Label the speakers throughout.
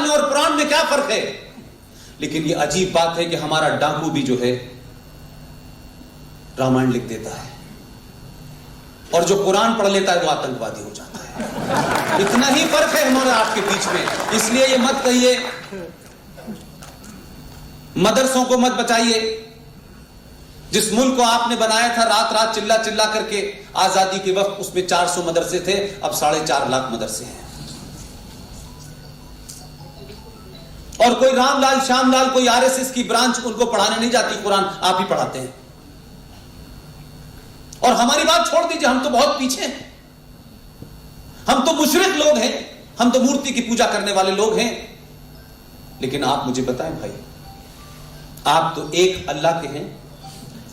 Speaker 1: में और कुरान में क्या फर्क है। लेकिन ये अजीब बात है कि हमारा डाकू भी जो है रामायण लिख देता है और जो कुरान पढ़ लेता है वो आतंकवादी हो जाता है। इतना ही फर्क है हमारे आपके बीच में। इसलिए ये मत कहिए, मदरसों को मत बचाइए। जिस मुल्क को आपने बनाया था रात रात चिल्ला चिल्ला करके आजादी के वक्त, उसमें 400 मदरसे थे, अब 4.5 लाख मदरसे हैं। और कोई रामलाल श्यामलाल, कोई आरएसएस की ब्रांच उनको पढ़ाने नहीं जाती, कुरान आप ही पढ़ाते हैं। और हमारी बात छोड़ दीजिए, हम तो बहुत पीछे हैं। हम तो मुशरिक लोग हैं, हम तो मूर्ति की पूजा करने वाले लोग हैं। लेकिन आप मुझे बताएं भाई, आप तो एक अल्लाह के हैं,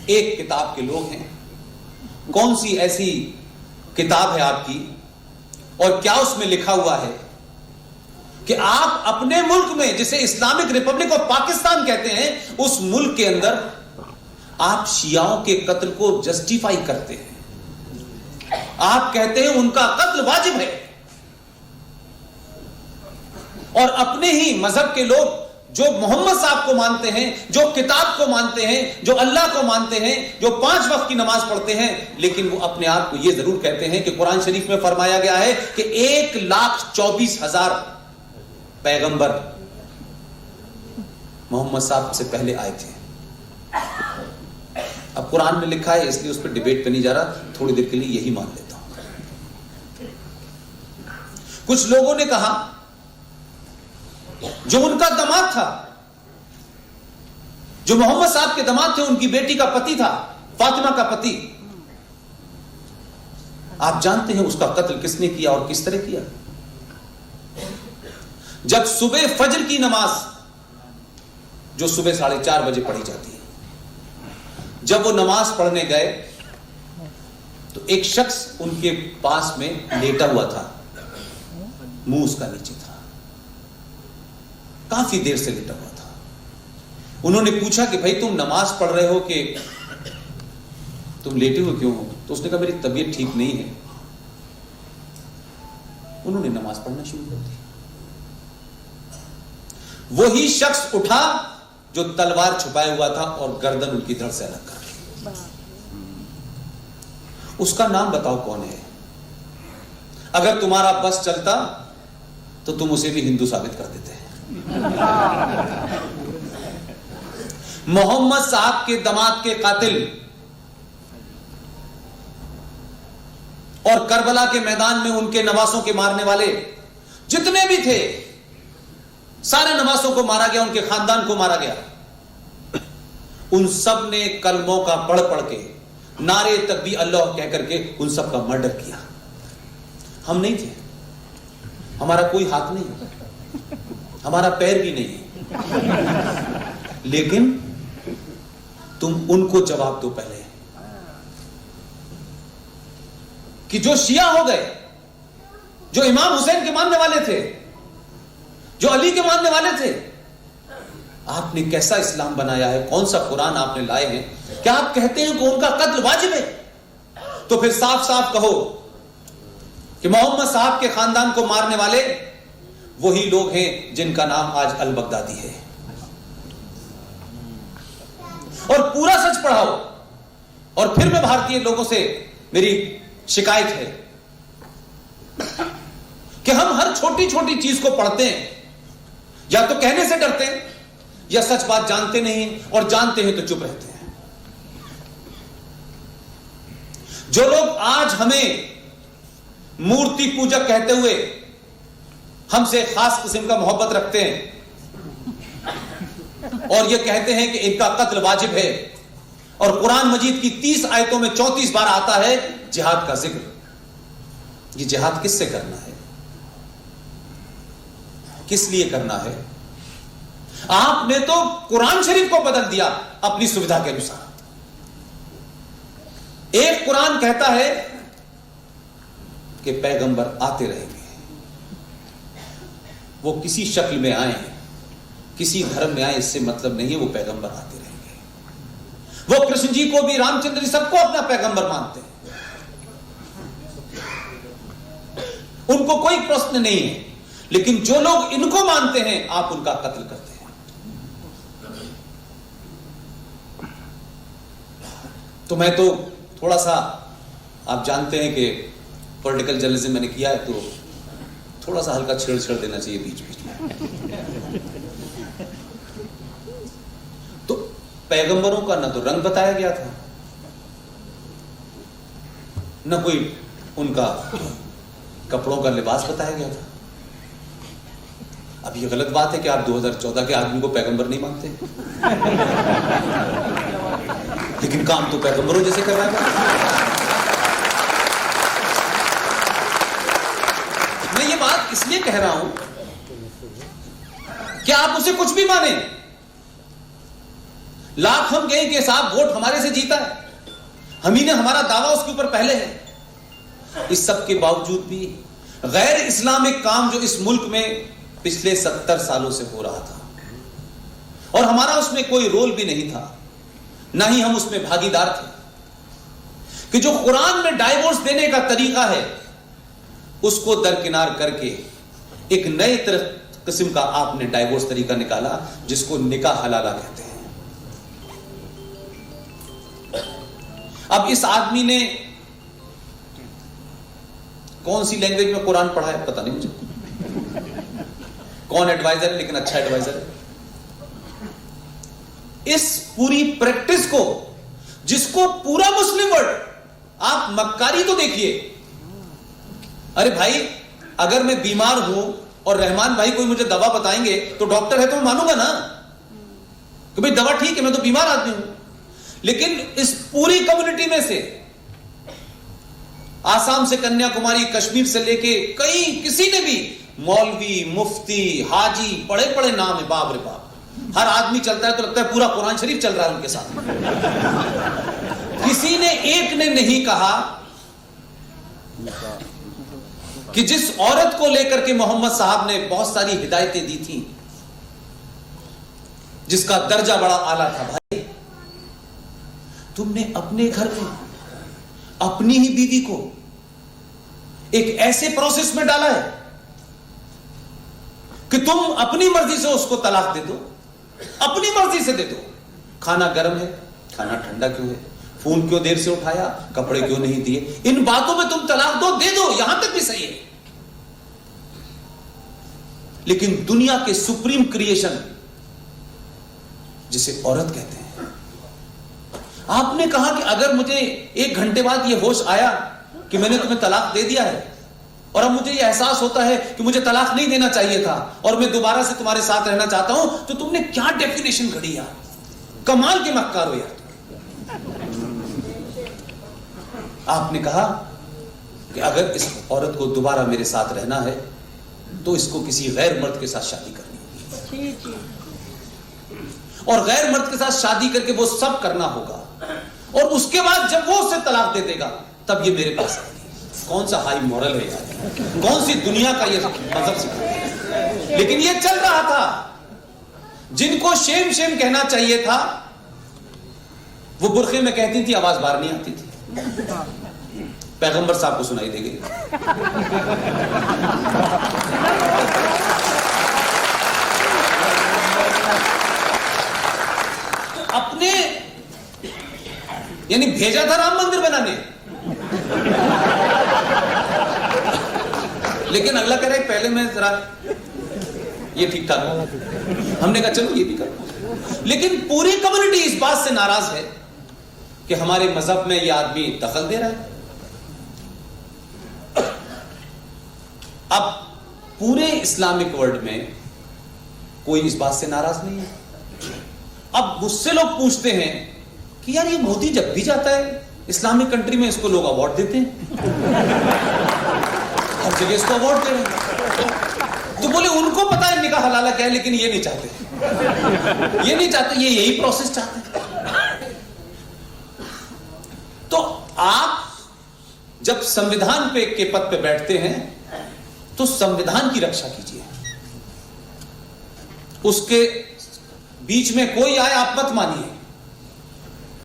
Speaker 1: एक किताब के लोग हैं। कौन सी ऐसी किताब है आपकी और क्या उसमें लिखा हुआ है कि आप अपने मुल्क में, जिसे इस्लामिक रिपब्लिक ऑफ पाकिस्तान कहते हैं, उस मुल्क के अंदर आप शियाओं के कत्ल को जस्टिफाई करते हैं। आप कहते हैं उनका कत्ल वाजिब है। और अपने ही मजहब के लोग जो मोहम्मद साहब को मानते हैं, जो किताब को मानते हैं, जो अल्लाह को मानते हैं, जो 5 वक्त की नमाज पढ़ते हैं, लेकिन वो अपने आप को यह जरूर कहते हैं कि कुरान शरीफ में फरमाया गया है कि 1,24,000 पैगंबर मोहम्मद साहब से पहले आए थे। अब कुरान में लिखा है, इसलिए उस पर डिबेट पे नहीं जा रहा, थोड़ी देर के लिए यही मान लेता हूं। कुछ लोगों ने कहा जो उनका दामाद था, जो मोहम्मद साहब के दामाद थे, उनकी बेटी का पति था, फातिमा का पति, आप जानते हैं उसका कत्ल किसने किया और किस तरह किया? जब सुबह फजर की नमाज, जो सुबह 4:30 बजे पढ़ी जाती है, जब वो नमाज पढ़ने गए तो एक शख्स उनके पास में लेटा हुआ था, मुंह उसका नीचे था, काफी देर से लेटा हुआ था। उन्होंने पूछा कि भाई तुम नमाज पढ़ रहे हो कि तुम लेटे हुए क्यों हो? तो उसने कहा मेरी तबीयत ठीक नहीं है। उन्होंने नमाज पढ़ना शुरू कर दी। वही शख्स उठा जो तलवार छुपाए हुआ था और गर्दन उनकी धड़ से अलग कर दी। उसका नाम बताओ कौन है? अगर तुम्हारा बस चलता तो तुम उसे भी हिंदू साबित कर देते हैं। मोहम्मद साहब के दामाद के कातिल और करबला के मैदान में उनके नवासों के मारने वाले जितने भी थे, सारे नवासों को मारा गया, उनके खानदान को मारा गया। उन सब ने कलमों का पढ़ पढ़ के, नारे तकबीर अल्लाह कह करके उन सब का मर्डर किया। हम नहीं थे, हमारा कोई हाथ नहीं, हमारा पैर भी नहीं, लेकिन तुम उनको जवाब दो पहले कि जो शिया हो गए, जो इमाम हुसैन के मानने वाले थे, जो अली के मानने वाले थे, आपने कैसा इस्लाम बनाया है? कौन सा कुरान आपने लाए हैं? क्या आप कहते हैं कि उनका कत्ल वाजिब है? तो फिर साफ साफ कहो कि मोहम्मद साहब के खानदान को मारने वाले वही लोग हैं जिनका नाम आज अल बगदादी है। और पूरा सच पढ़ाओ। और फिर मैं भारतीय लोगों से मेरी शिकायत है कि हम हर छोटी छोटी चीज को पढ़ते हैं, या तो कहने से डरते हैं या सच बात जानते नहीं, और जानते हैं तो चुप रहते हैं। जो लोग आज हमें मूर्ति पूजक कहते हुए हमसे खास किस्म का मोहब्बत रखते हैं और ये कहते हैं कि इनका कत्ल वाजिब है, और कुरान मजीद की 30 आयतों में 34 बार आता है जिहाद का जिक्र, ये जिहाद किससे करना है? किस लिए करना है? आपने तो कुरान शरीफ को बदल दिया अपनी सुविधा के अनुसार। एक कुरान कहता है कि पैगंबर आते रहेंगे, वो किसी शक्ल में आए, किसी धर्म में आए, इससे मतलब नहीं है, वो पैगंबर आते रहेंगे। वो कृष्ण जी को भी, रामचंद्र जी, सबको अपना पैगंबर मानते हैं, उनको कोई प्रश्न नहीं है। लेकिन जो लोग इनको मानते हैं आप उनका कत्ल करते हैं। तो मैं तो थोड़ा सा, आप जानते हैं कि पॉलिटिकल जर्नलिज्म मैंने किया है, तो थोड़ा सा हल्का छेड़ देना चाहिए बीच बीच में। तो पैगंबरों का ना तो रंग बताया गया था, न कोई उनका कपड़ों का लिबास बताया गया था। अब ये गलत बात है कि आप 2014 के आदमी को पैगंबर नहीं मानते, लेकिन काम तो पैगंबरों जैसे कर रहा है। मैं ये बात इसलिए कह रहा हूं कि आप उसे कुछ भी माने, लाख हम कहें कि साहब वोट हमारे से जीता है, हम ही ने हमारा दावा उसके ऊपर पहले है, इस सब के बावजूद भी गैर इस्लामिक काम जो इस मुल्क में पिछले 70 सालों से हो रहा था और हमारा उसमें कोई रोल भी नहीं था, ना ही हम उसमें भागीदार थे, कि जो कुरान में डाइवोर्स देने का तरीका है उसको दरकिनार करके एक नए किस्म का आपने डाइवोर्स तरीका निकाला जिसको निकाह हलाला कहते हैं। अब इस आदमी ने कौन सी लैंग्वेज में कुरान पढ़ा है पता नहीं मुझे, कौन एडवाइजर है, लेकिन अच्छा एडवाइजर है। इस पूरी प्रैक्टिस को, जिसको पूरा मुस्लिम वर्ल्ड, आप मक्कारी तो देखिए, अरे भाई अगर मैं बीमार हूं और रहमान भाई कोई मुझे दवा बताएंगे तो डॉक्टर है तो मैं मानूंगा ना कि भाई दवा ठीक है, मैं तो बीमार आदमी हूं। लेकिन इस पूरी कम्युनिटी में से, आसाम से कन्याकुमारी, कश्मीर से लेके कई, किसी ने भी, मौलवी, मुफ्ती, हाजी, बड़े बड़े नाम है, बाप रे बाप, हर आदमी चलता है तो लगता है पूरा कुरान शरीफ चल रहा है उनके साथ। किसी ने, एक ने नहीं कहा कि जिस औरत को लेकर के मोहम्मद साहब ने बहुत सारी हिदायतें दी थी, जिसका दर्जा बड़ा आला था, भाई तुमने अपने घर में अपनी ही बीवी को एक ऐसे प्रोसेस में डाला है कि तुम अपनी मर्जी से उसको तलाक दे दो, अपनी मर्जी से दे दो। खाना गर्म है, खाना ठंडा क्यों है, फोन क्यों देर से उठाया, कपड़े क्यों नहीं दिए, इन बातों में तुम तलाक दो, दे दो, यहां तक भी सही है। लेकिन दुनिया के सुप्रीम क्रिएशन जिसे औरत कहते हैं, आपने कहा कि अगर मुझे 1 घंटे बाद यह होश आया कि मैंने तुम्हें तलाक दे दिया है और अब मुझे यह एहसास होता है कि मुझे तलाक नहीं देना चाहिए था और मैं दोबारा से तुम्हारे साथ रहना चाहता हूं, तो तुमने क्या डेफिनेशन घड़ी यार, कमाल के मक्कार हो यार। आपने कहा कि अगर इस औरत को दोबारा मेरे साथ रहना है तो इसको किसी गैर मर्द के साथ शादी करनी होगी, और गैर मर्द के साथ शादी करके वो सब करना होगा, और उसके बाद जब वो उससे तलाक दे देगा तब ये मेरे पास आएगी। कौन सा हाई मॉरल है यार, कौन सी दुनिया का ये मजहब सिखाता है। लेकिन ये चल रहा था, जिनको शेम शेम कहना चाहिए था वो बुरखे में कहती थी, आवाज बाहर नहीं आती थी, पैगंबर साहब को सुनाई देगी। अपने यानी भेजा था राम मंदिर बनाने, लेकिन अगला कह रहे पहले मैं जरा ये ठीक ठाक, हमने कहा चलो ये भी करो। लेकिन पूरी कम्युनिटी इस बात से नाराज है कि हमारे मजहब में ये आदमी दखल दे रहा है। अब पूरे इस्लामिक वर्ल्ड में कोई इस बात से नाराज नहीं है। अब मुझसे लोग पूछते हैं कि यार ये मोदी जब भी जाता है इस्लामिक कंट्री में इसको लोग अवार्ड देते हैं, हर जगह इसको अवार्ड दे रहे हैं। तो बोले उनको पता है निकाह हलाला क्या है, लेकिन ये नहीं चाहते, ये नहीं चाहते, ये यही प्रोसेस चाहते हैं। तो आप जब संविधान पे के पद पे बैठते हैं तो संविधान की रक्षा कीजिए, उसके बीच में कोई आए आप मत मानिए।